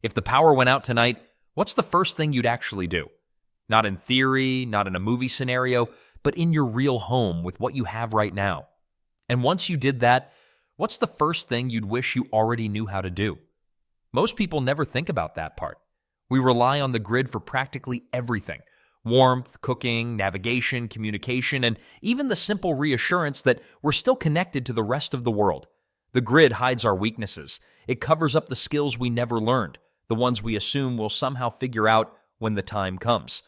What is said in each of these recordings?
If the power went out tonight, what's the first thing you'd actually do? Not in theory, not in a movie scenario, but in your real home with what you have right now. And once you did that, what's the first thing you'd wish you already knew how to do? Most people never think about that part. We rely on the grid for practically everything: warmth, cooking, navigation, communication, and even the simple reassurance that we're still connected to the rest of the world. The grid hides our weaknesses. It covers up the skills we never learned, the ones we assume we'll somehow figure out when the time comes.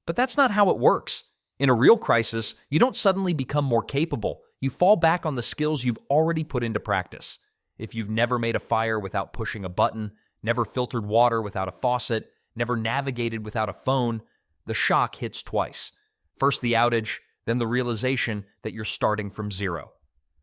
But that's not how it works. In a real crisis, you don't suddenly become more capable. You fall back on the skills you've already put into practice. If you've never made a fire without pushing a button, never filtered water without a faucet, never navigated without a phone, the shock hits twice. First the outage, then the realization that you're starting from zero.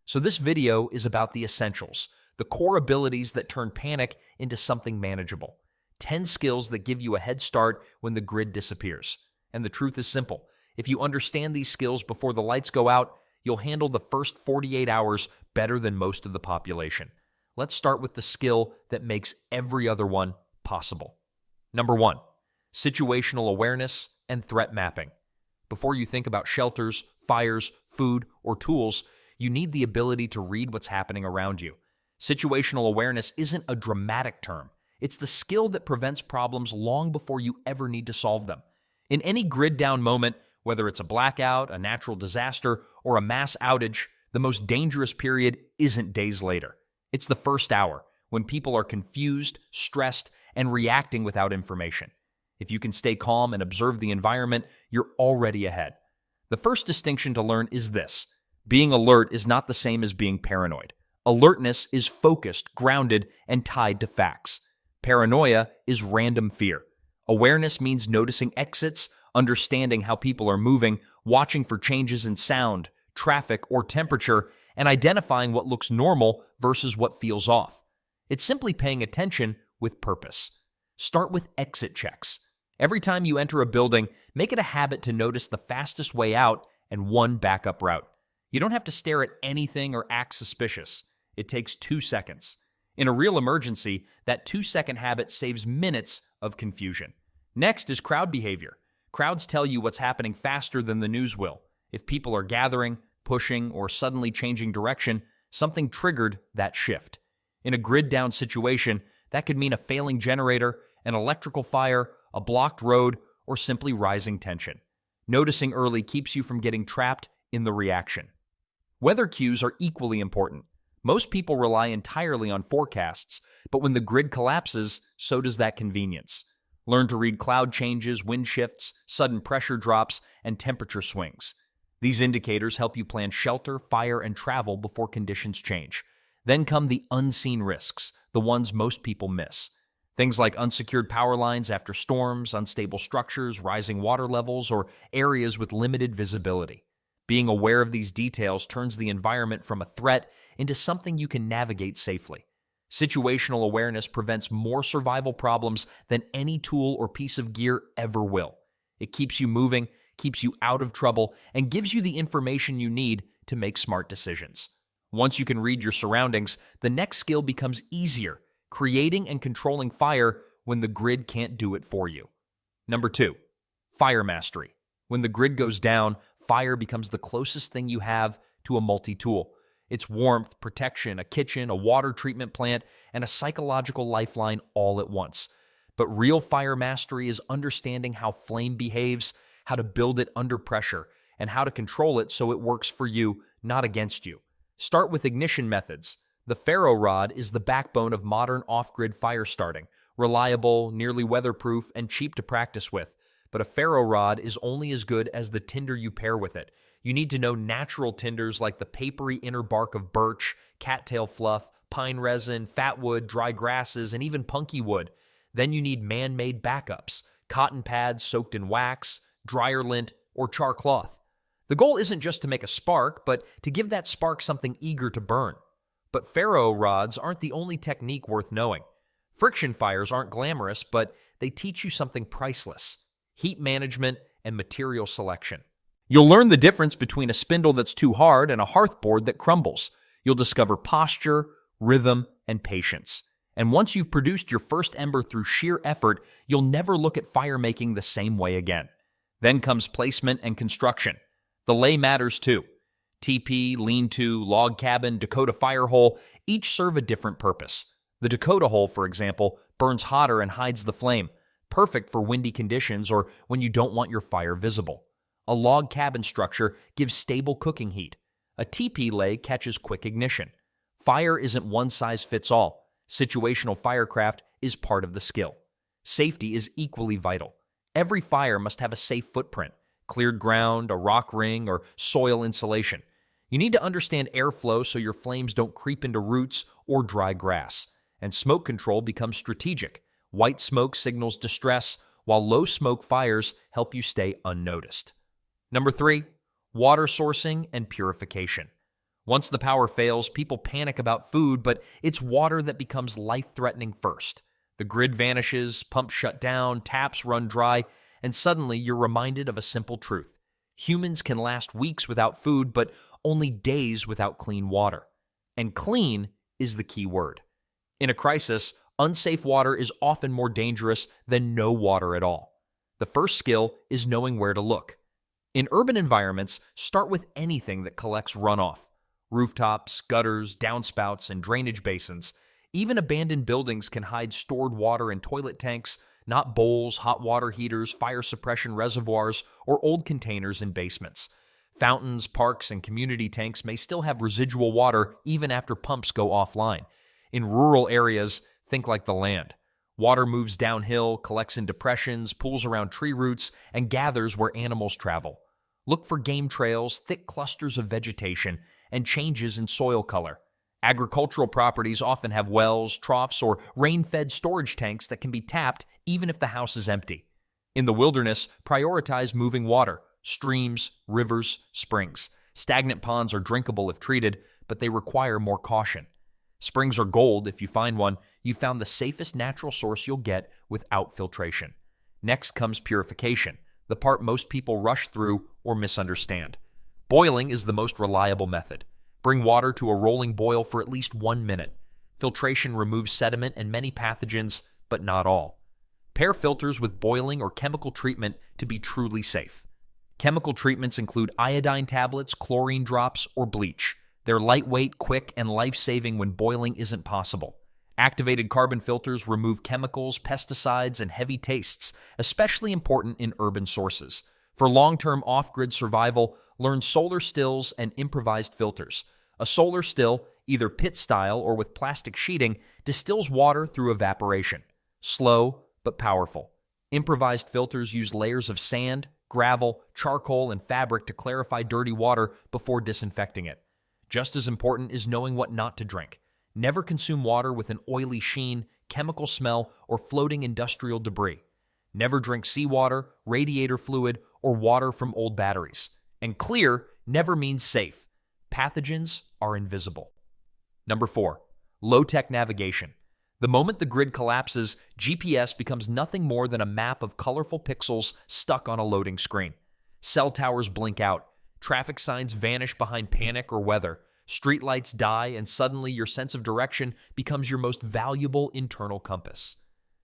So this video is about the essentials, the core abilities that turn panic into something manageable. 10 skills that give you a head start when the grid disappears. And the truth is simple. If you understand these skills before the lights go out, you'll handle the first 48 hours better than most of the population. Let's start with the skill that makes every other one possible. Number 1, situational awareness and threat mapping. Before you think about shelters, fires, food, or tools, you need the ability to read what's happening around you. Situational awareness isn't a dramatic term. It's the skill that prevents problems long before you ever need to solve them. In any grid-down moment, whether it's a blackout, a natural disaster, or a mass outage, the most dangerous period isn't days later. It's the first hour, when people are confused, stressed, and reacting without information. If you can stay calm and observe the environment, you're already ahead. The first distinction to learn is this: being alert is not the same as being paranoid. Alertness is focused, grounded, and tied to facts. Paranoia is random fear. Awareness means noticing exits, understanding how people are moving, watching for changes in sound, traffic, or temperature, and identifying what looks normal versus what feels off. It's simply paying attention with purpose. Start with exit checks. Every time you enter a building, make it a habit to notice the fastest way out and one backup route. You don't have to stare at anything or act suspicious. It takes 2 seconds. In a real emergency, that 2-second habit saves minutes of confusion. Next is crowd behavior. Crowds tell you what's happening faster than the news will. If people are gathering, pushing, or suddenly changing direction, something triggered that shift. In a grid-down situation, that could mean a failing generator, an electrical fire, a blocked road, or simply rising tension. Noticing early keeps you from getting trapped in the reaction. Weather cues are equally important. Most people rely entirely on forecasts, but when the grid collapses, so does that convenience. Learn to read cloud changes, wind shifts, sudden pressure drops, and temperature swings. These indicators help you plan shelter, fire, and travel before conditions change. Then come the unseen risks, the ones most people miss. Things like unsecured power lines after storms, unstable structures, rising water levels, or areas with limited visibility. Being aware of these details turns the environment from a threat into something you can navigate safely. Situational awareness prevents more survival problems than any tool or piece of gear ever will. It keeps you moving, keeps you out of trouble, and gives you the information you need to make smart decisions. Once you can read your surroundings, the next skill becomes easier: creating and controlling fire when the grid can't do it for you. Number 2, fire mastery. When the grid goes down, fire becomes the closest thing you have to a multi-tool. It's warmth, protection, a kitchen, a water treatment plant, and a psychological lifeline all at once. But real fire mastery is understanding how flame behaves, how to build it under pressure, and how to control it so it works for you, not against you. Start with ignition methods. The ferro rod is the backbone of modern off-grid fire starting, reliable, nearly weatherproof, and cheap to practice with. But a ferro rod is only as good as the tinder you pair with it. You need to know natural tinders like the papery inner bark of birch, cattail fluff, pine resin, fatwood, dry grasses, and even punky wood. Then you need man-made backups, cotton pads soaked in wax, dryer lint, or char cloth. The goal isn't just to make a spark, but to give that spark something eager to burn. But ferro rods aren't the only technique worth knowing. Friction fires aren't glamorous, but they teach you something priceless: heat management and material selection. You'll learn the difference between a spindle that's too hard and a hearthboard that crumbles. You'll discover posture, rhythm, and patience. And once you've produced your first ember through sheer effort, you'll never look at fire making the same way again. Then comes placement and construction. The lay matters too. Teepee, lean-to, log cabin, Dakota fire hole each serve a different purpose. The Dakota hole, for example, burns hotter and hides the flame, perfect for windy conditions or when you don't want your fire visible. A log cabin structure gives stable cooking heat. A teepee lay catches quick ignition. Fire isn't one size fits all. Situational firecraft is part of the skill. Safety is equally vital. Every fire must have a safe footprint, cleared ground, a rock ring, or soil insulation. You need to understand airflow so your flames don't creep into roots or dry grass. And smoke control becomes strategic. White smoke signals distress, while low smoke fires help you stay unnoticed. Number 3, water sourcing and purification. Once the power fails, people panic about food, but it's water that becomes life-threatening first. The grid vanishes, pumps shut down, taps run dry, and suddenly you're reminded of a simple truth. Humans can last weeks without food, but only days without clean water. And clean is the key word. In a crisis, unsafe water is often more dangerous than no water at all. The first skill is knowing where to look. In urban environments, start with anything that collects runoff. Rooftops, gutters, downspouts, and drainage basins. Even abandoned buildings can hide stored water in toilet tanks, not bowls, hot water heaters, fire suppression reservoirs, or old containers in basements. Fountains, parks, and community tanks may still have residual water even after pumps go offline. In rural areas, think like the land. Water moves downhill, collects in depressions, pools around tree roots, and gathers where animals travel. Look for game trails, thick clusters of vegetation, and changes in soil color. Agricultural properties often have wells, troughs, or rain-fed storage tanks that can be tapped even if the house is empty. In the wilderness, prioritize moving water, streams, rivers, springs. Stagnant ponds are drinkable if treated, but they require more caution. Springs are gold if you find one. You found the safest natural source you'll get without filtration. Next comes purification, the part most people rush through or misunderstand. Boiling is the most reliable method. Bring water to a rolling boil for at least 1 minute. Filtration removes sediment and many pathogens, but not all. Pair filters with boiling or chemical treatment to be truly safe. Chemical treatments include iodine tablets, chlorine drops, or bleach. They're lightweight, quick, and life-saving when boiling isn't possible. Activated carbon filters remove chemicals, pesticides, and heavy tastes, especially important in urban sources. For long-term off-grid survival, learn solar stills and improvised filters. A solar still, either pit-style or with plastic sheeting, distills water through evaporation. Slow, but powerful. Improvised filters use layers of sand, gravel, charcoal, and fabric to clarify dirty water before disinfecting it. Just as important is knowing what not to drink. Never consume water with an oily sheen, chemical smell, or floating industrial debris. Never drink seawater, radiator fluid, or water from old batteries. And clear never means safe. Pathogens are invisible. Number 4, low-tech navigation. The moment the grid collapses, GPS becomes nothing more than a map of colorful pixels stuck on a loading screen. Cell towers blink out. Traffic signs vanish behind panic or weather. Streetlights die, and suddenly your sense of direction becomes your most valuable internal compass.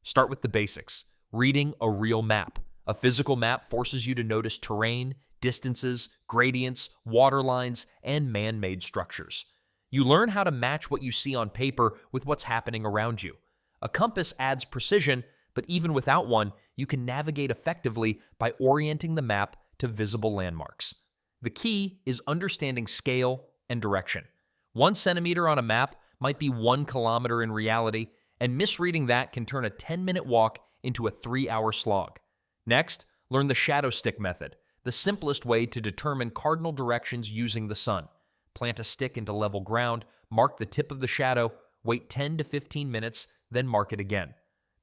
Start with the basics. Reading a real map. A physical map forces you to notice terrain, distances, gradients, water lines, and man-made structures. You learn how to match what you see on paper with what's happening around you. A compass adds precision, but even without one, you can navigate effectively by orienting the map to visible landmarks. The key is understanding scale and direction. 1 centimeter on a map might be 1 kilometer in reality, and misreading that can turn a 10-minute walk into a 3-hour slog. Next, learn the shadow stick method, the simplest way to determine cardinal directions using the sun. Plant a stick into level ground, mark the tip of the shadow, wait 10 to 15 minutes, then mark it again.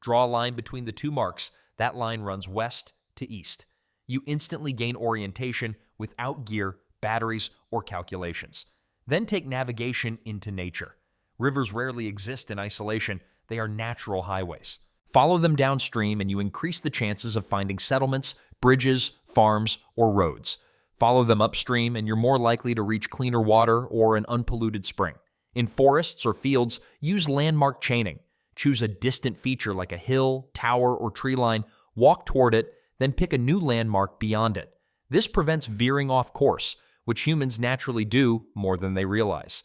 Draw a line between the 2 marks. That line runs west to east. You instantly gain orientation without gear, batteries, or calculations. Then take navigation into nature. Rivers rarely exist in isolation. They are natural highways. Follow them downstream and you increase the chances of finding settlements, bridges, farms, or roads. Follow them upstream and you're more likely to reach cleaner water or an unpolluted spring. In forests or fields, use landmark chaining. Choose a distant feature like a hill, tower, or tree line, walk toward it, then pick a new landmark beyond it. This prevents veering off course, which humans naturally do more than they realize.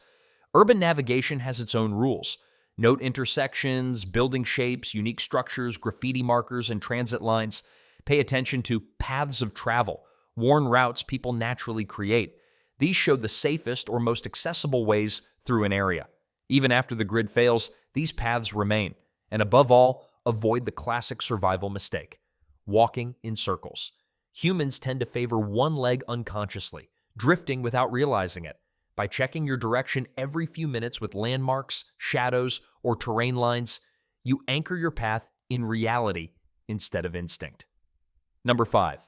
Urban navigation has its own rules. Note intersections, building shapes, unique structures, graffiti markers, and transit lines. Pay attention to paths of travel, worn routes people naturally create. These show the safest or most accessible ways through an area. Even after the grid fails, these paths remain. And above all, avoid the classic survival mistake: walking in circles. Humans tend to favor one leg unconsciously, drifting without realizing it. By checking your direction every few minutes with landmarks, shadows, or terrain lines, you anchor your path in reality instead of instinct. Number 5,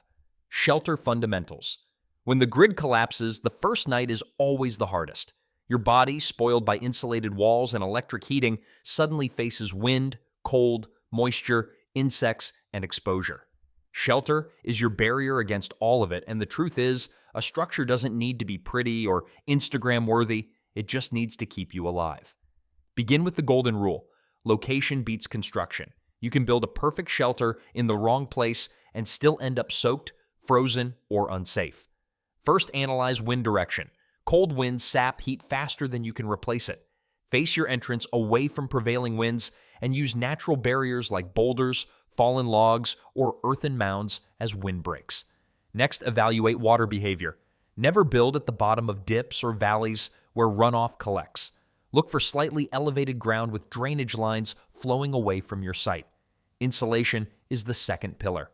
shelter fundamentals. When the grid collapses, the first night is always the hardest. Your body, spoiled by insulated walls and electric heating, suddenly faces wind, cold, moisture, insects, and exposure. Shelter is your barrier against all of it, and the truth is, a structure doesn't need to be pretty or Instagram-worthy, it just needs to keep you alive. Begin with the golden rule: location beats construction. You can build a perfect shelter in the wrong place and still end up soaked, frozen, or unsafe. First, analyze wind direction. Cold winds sap heat faster than you can replace it. Face your entrance away from prevailing winds and use natural barriers like boulders, fallen logs, or earthen mounds as windbreaks. Next, evaluate water behavior. Never build at the bottom of dips or valleys where runoff collects. Look for slightly elevated ground with drainage lines flowing away from your site. Insulation is the second pillar.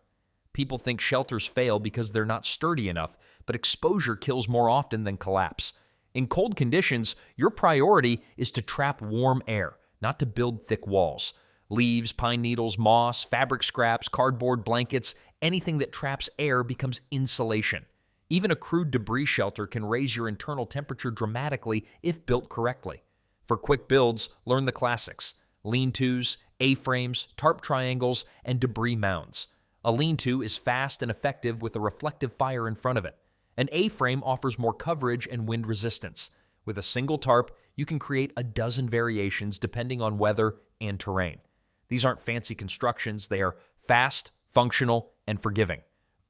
People think shelters fail because they're not sturdy enough, but exposure kills more often than collapse. In cold conditions, your priority is to trap warm air, not to build thick walls. Leaves, pine needles, moss, fabric scraps, cardboard, blankets, anything that traps air becomes insulation. Even a crude debris shelter can raise your internal temperature dramatically if built correctly. For quick builds, learn the classics: lean-tos, A-frames, tarp triangles, and debris mounds. A lean-to is fast and effective with a reflective fire in front of it. An A-frame offers more coverage and wind resistance. With a single tarp, you can create a dozen variations depending on weather and terrain. These aren't fancy constructions, they are fast, functional, and forgiving.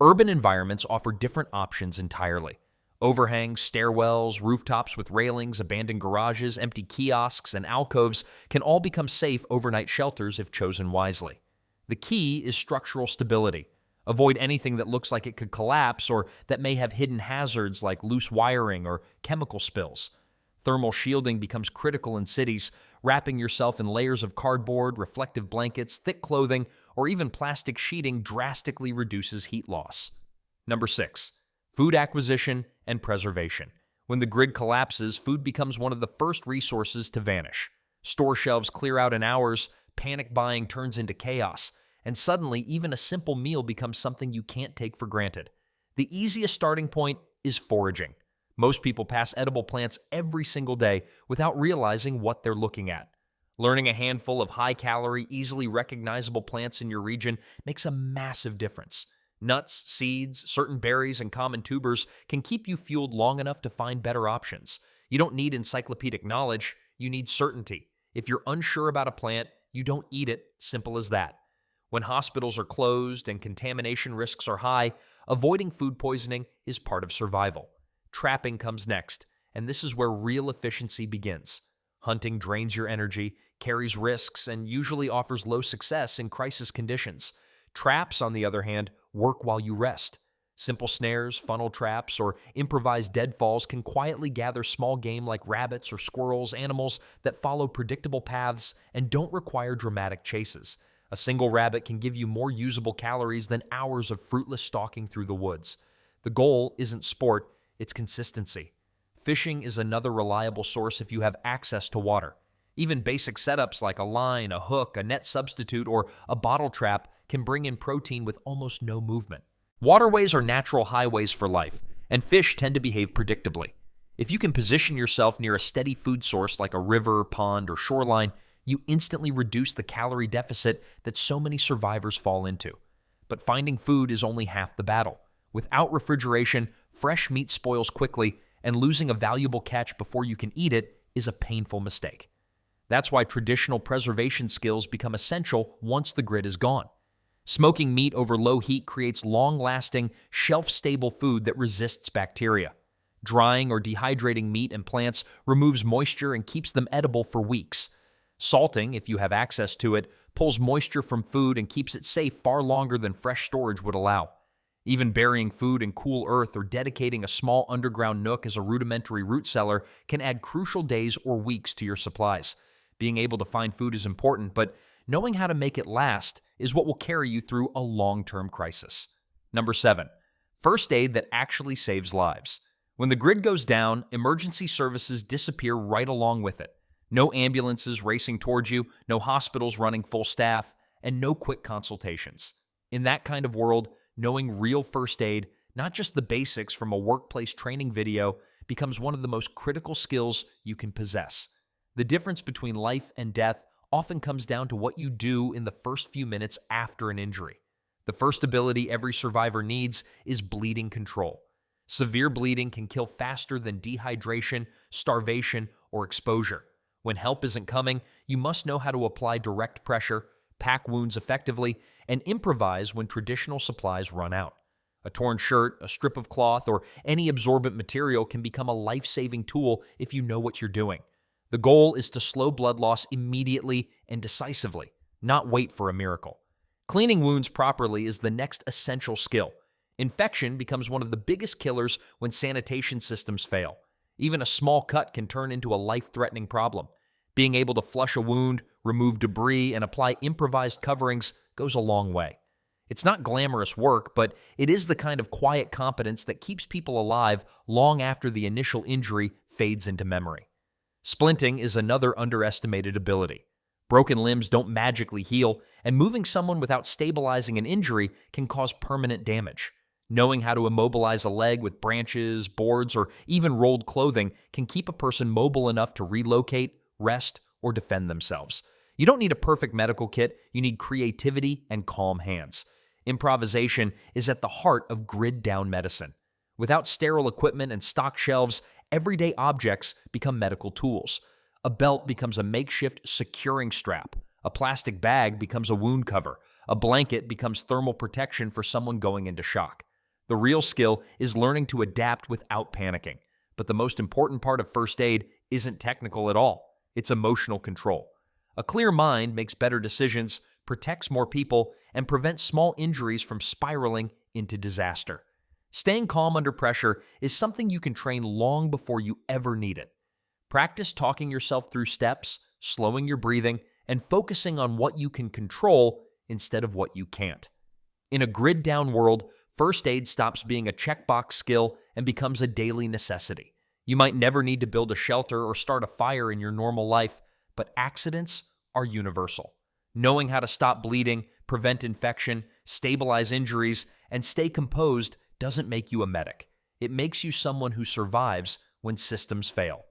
Urban environments offer different options entirely. Overhangs, stairwells, rooftops with railings, abandoned garages, empty kiosks, and alcoves can all become safe overnight shelters if chosen wisely. The key is structural stability. Avoid anything that looks like it could collapse or that may have hidden hazards like loose wiring or chemical spills. Thermal shielding becomes critical in cities. Wrapping yourself in layers of cardboard, reflective blankets, thick clothing, or even plastic sheeting drastically reduces heat loss. Number 6, food acquisition and preservation. When the grid collapses, food becomes one of the first resources to vanish. Store shelves clear out in hours, panic buying turns into chaos, and suddenly even a simple meal becomes something you can't take for granted. The easiest starting point is foraging. Most people pass edible plants every single day without realizing what they're looking at. Learning a handful of high-calorie, easily recognizable plants in your region makes a massive difference. Nuts, seeds, certain berries, and common tubers can keep you fueled long enough to find better options. You don't need encyclopedic knowledge, you need certainty. If you're unsure about a plant, you don't eat it, simple as that. When hospitals are closed and contamination risks are high, avoiding food poisoning is part of survival. Trapping comes next, and this is where real efficiency begins. Hunting drains your energy, carries risks, and usually offers low success in crisis conditions. Traps, on the other hand, work while you rest. Simple snares, funnel traps, or improvised deadfalls can quietly gather small game like rabbits or squirrels, animals that follow predictable paths and don't require dramatic chases. A single rabbit can give you more usable calories than hours of fruitless stalking through the woods. The goal isn't sport, it's consistency. Fishing is another reliable source if you have access to water. Even basic setups like a line, a hook, a net substitute, or a bottle trap can bring in protein with almost no movement. Waterways are natural highways for life, and fish tend to behave predictably. If you can position yourself near a steady food source like a river, pond, or shoreline, you instantly reduce the calorie deficit that so many survivors fall into. But finding food is only half the battle. Without refrigeration, fresh meat spoils quickly, and losing a valuable catch before you can eat it is a painful mistake. That's why traditional preservation skills become essential once the grid is gone. Smoking meat over low heat creates long-lasting, shelf-stable food that resists bacteria. Drying or dehydrating meat and plants removes moisture and keeps them edible for weeks. Salting, if you have access to it, pulls moisture from food and keeps it safe far longer than fresh storage would allow. Even burying food in cool earth or dedicating a small underground nook as a rudimentary root cellar can add crucial days or weeks to your supplies. Being able to find food is important, but knowing how to make it last is what will carry you through a long-term crisis. Number 7, first aid that actually saves lives. When the grid goes down, emergency services disappear right along with it. No ambulances racing towards you, no hospitals running full staff, and no quick consultations. In that kind of world, knowing real first aid, not just the basics from a workplace training video, becomes one of the most critical skills you can possess. The difference between life and death often comes down to what you do in the first few minutes after an injury. The first ability every survivor needs is bleeding control. Severe bleeding can kill faster than dehydration, starvation, or exposure. When help isn't coming, you must know how to apply direct pressure, pack wounds effectively, and improvise when traditional supplies run out. A torn shirt, a strip of cloth, or any absorbent material can become a life-saving tool if you know what you're doing. The goal is to slow blood loss immediately and decisively, not wait for a miracle. Cleaning wounds properly is the next essential skill. Infection becomes one of the biggest killers when sanitation systems fail. Even a small cut can turn into a life-threatening problem. Being able to flush a wound, remove debris, and apply improvised coverings goes a long way. It's not glamorous work, but it is the kind of quiet competence that keeps people alive long after the initial injury fades into memory. Splinting is another underestimated ability. Broken limbs don't magically heal, and moving someone without stabilizing an injury can cause permanent damage. Knowing how to immobilize a leg with branches, boards, or even rolled clothing can keep a person mobile enough to relocate, rest, or defend themselves. You don't need a perfect medical kit, you need creativity and calm hands. Improvisation is at the heart of grid-down medicine. Without sterile equipment and stock shelves, everyday objects become medical tools. A belt becomes a makeshift securing strap. A plastic bag becomes a wound cover. A blanket becomes thermal protection for someone going into shock. The real skill is learning to adapt without panicking. But the most important part of first aid isn't technical at all. It's emotional control. A clear mind makes better decisions, protects more people, and prevents small injuries from spiraling into disaster. Staying calm under pressure is something you can train long before you ever need it. Practice talking yourself through steps, slowing your breathing, and focusing on what you can control instead of what you can't. In a grid-down world, first aid stops being a checkbox skill and becomes a daily necessity. You might never need to build a shelter or start a fire in your normal life, but accidents are universal. Knowing how to stop bleeding, prevent infection, stabilize injuries, and stay composed doesn't make you a medic. It makes you someone who survives when systems fail.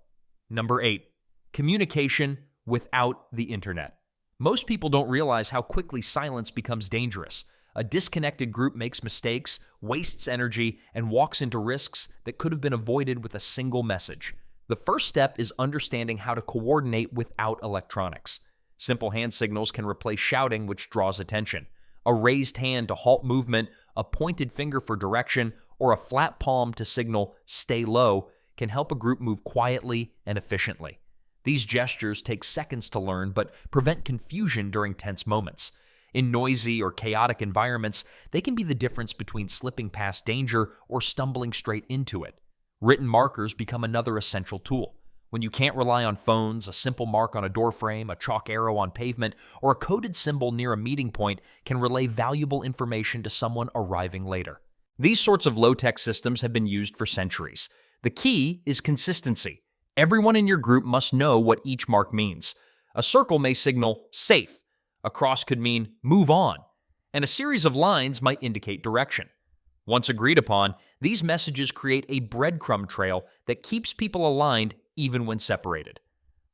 Number 8, communication without the internet. Most people don't realize how quickly silence becomes dangerous. A disconnected group makes mistakes, wastes energy, and walks into risks that could have been avoided with a single message. The first step is understanding how to coordinate without electronics. Simple hand signals can replace shouting, which draws attention. A raised hand to halt movement, a pointed finger for direction, or a flat palm to signal "stay low" can help a group move quietly and efficiently. These gestures take seconds to learn, but prevent confusion during tense moments. In noisy or chaotic environments, they can be the difference between slipping past danger or stumbling straight into it. Written markers become another essential tool. When you can't rely on phones, a simple mark on a doorframe, a chalk arrow on pavement, or a coded symbol near a meeting point can relay valuable information to someone arriving later. These sorts of low-tech systems have been used for centuries. The key is consistency. Everyone in your group must know what each mark means. A circle may signal "safe." A cross could mean "move on," and a series of lines might indicate direction. Once agreed upon, these messages create a breadcrumb trail that keeps people aligned even when separated.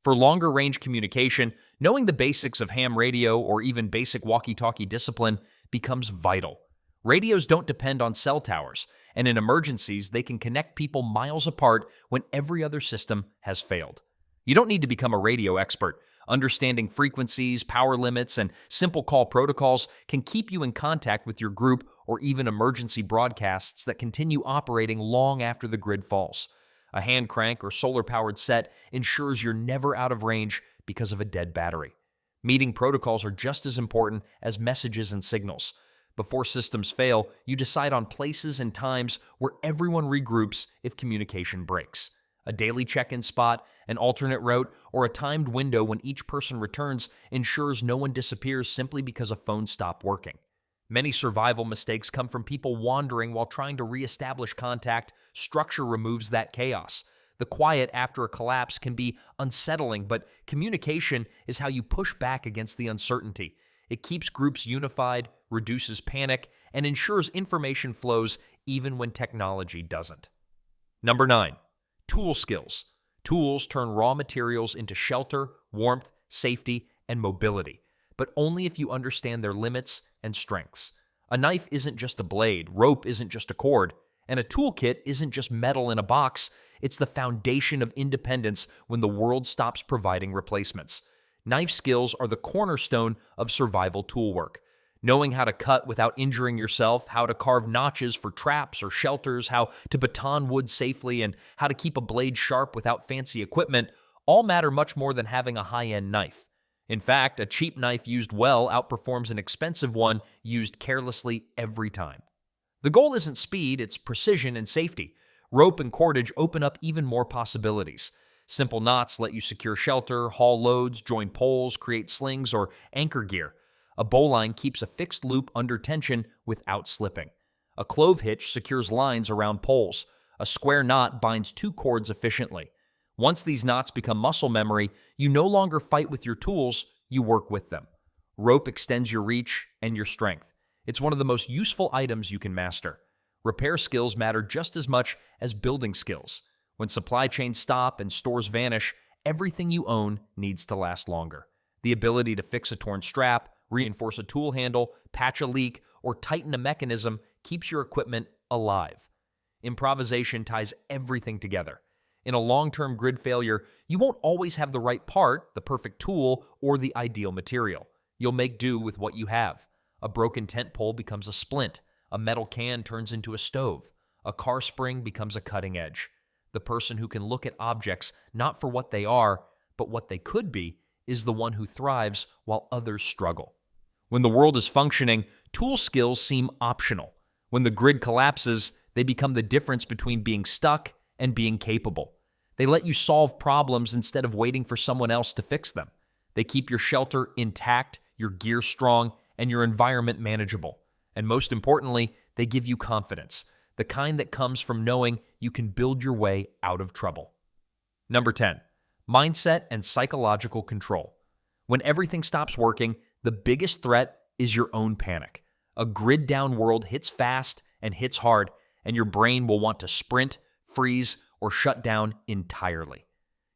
For longer-range communication, knowing the basics of ham radio or even basic walkie-talkie discipline becomes vital. Radios don't depend on cell towers, and in emergencies, they can connect people miles apart when every other system has failed. You don't need to become a radio expert. Understanding frequencies, power limits, and simple call protocols can keep you in contact with your group or even emergency broadcasts that continue operating long after the grid falls. A hand crank or solar-powered set ensures you're never out of range because of a dead battery. Meeting protocols are just as important as messages and signals. Before systems fail, you decide on places and times where everyone regroups if communication breaks. A daily check-in spot, an alternate route, or a timed window when each person returns ensures no one disappears simply because a phone stopped working. Many survival mistakes come from people wandering while trying to reestablish contact. Structure removes that chaos. The quiet after a collapse can be unsettling, but communication is how you push back against the uncertainty. It keeps groups unified, reduces panic, and ensures information flows even when technology doesn't. Number 9. Tool skills. Tools turn raw materials into shelter, warmth, safety, and mobility, but only if you understand their limits and strengths. A knife isn't just a blade, rope isn't just a cord, and a toolkit isn't just metal in a box. It's the foundation of independence when the world stops providing replacements. Knife skills are the cornerstone of survival toolwork. Knowing how to cut without injuring yourself, how to carve notches for traps or shelters, how to baton wood safely, and how to keep a blade sharp without fancy equipment all matter much more than having a high-end knife. In fact, a cheap knife used well outperforms an expensive one used carelessly every time. The goal isn't speed, it's precision and safety. Rope and cordage open up even more possibilities. Simple knots let you secure shelter, haul loads, join poles, create slings, or anchor gear. A bowline keeps a fixed loop under tension without slipping. A clove hitch secures lines around poles. A square knot binds two cords efficiently. Once these knots become muscle memory, you no longer fight with your tools, you work with them. Rope extends your reach and your strength. It's one of the most useful items you can master. Repair skills matter just as much as building skills. When supply chains stop and stores vanish, everything you own needs to last longer. The ability to fix a torn strap, reinforce a tool handle, patch a leak, or tighten a mechanism keeps your equipment alive. Improvisation ties everything together. In a long-term grid failure, you won't always have the right part, the perfect tool, or the ideal material. You'll make do with what you have. A broken tent pole becomes a splint. A metal can turns into a stove. A car spring becomes a cutting edge. The person who can look at objects not for what they are, but what they could be, is the one who thrives while others struggle. When the world is functioning, tool skills seem optional. When the grid collapses, they become the difference between being stuck and being capable. They let you solve problems instead of waiting for someone else to fix them. They keep your shelter intact, your gear strong, and your environment manageable. And most importantly, they give you confidence, the kind that comes from knowing you can build your way out of trouble. Number 10, mindset and psychological control. When everything stops working, the biggest threat is your own panic. A grid-down world hits fast and hits hard, and your brain will want to sprint, freeze, or shut down entirely.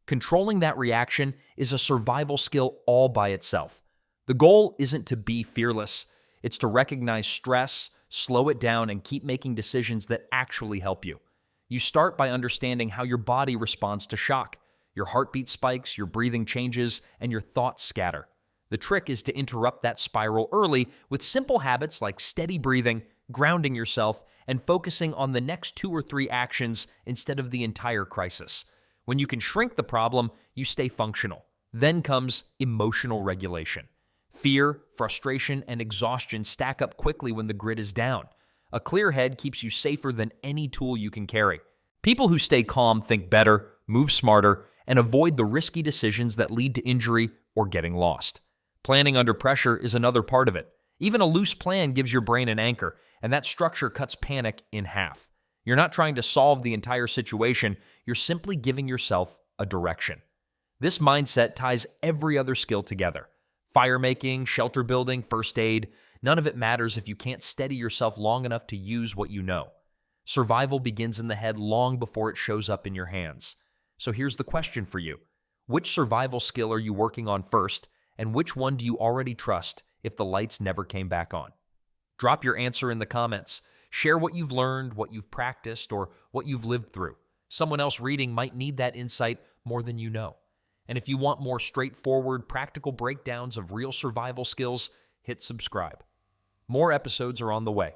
Controlling that reaction is a survival skill all by itself. The goal isn't to be fearless. It's to recognize stress, slow it down, and keep making decisions that actually help you. You start by understanding how your body responds to shock. Your heartbeat spikes, your breathing changes, and your thoughts scatter. The trick is to interrupt that spiral early with simple habits like steady breathing, grounding yourself, and focusing on the next 2 or 3 actions instead of the entire crisis. When you can shrink the problem, you stay functional. Then comes emotional regulation. Fear, frustration, and exhaustion stack up quickly when the grid is down. A clear head keeps you safer than any tool you can carry. People who stay calm think better, move smarter, and avoid the risky decisions that lead to injury or getting lost. Planning under pressure is another part of it. Even a loose plan gives your brain an anchor, and that structure cuts panic in half. You're not trying to solve the entire situation, you're simply giving yourself a direction. This mindset ties every other skill together. Fire making, shelter building, first aid, none of it matters if you can't steady yourself long enough to use what you know. Survival begins in the head long before it shows up in your hands. So here's the question for you. Which survival skill are you working on first, and which one do you already trust if the lights never came back on? Drop your answer in the comments. Share what you've learned, what you've practiced, or what you've lived through. Someone else reading might need that insight more than you know. And if you want more straightforward, practical breakdowns of real survival skills, hit subscribe. More episodes are on the way.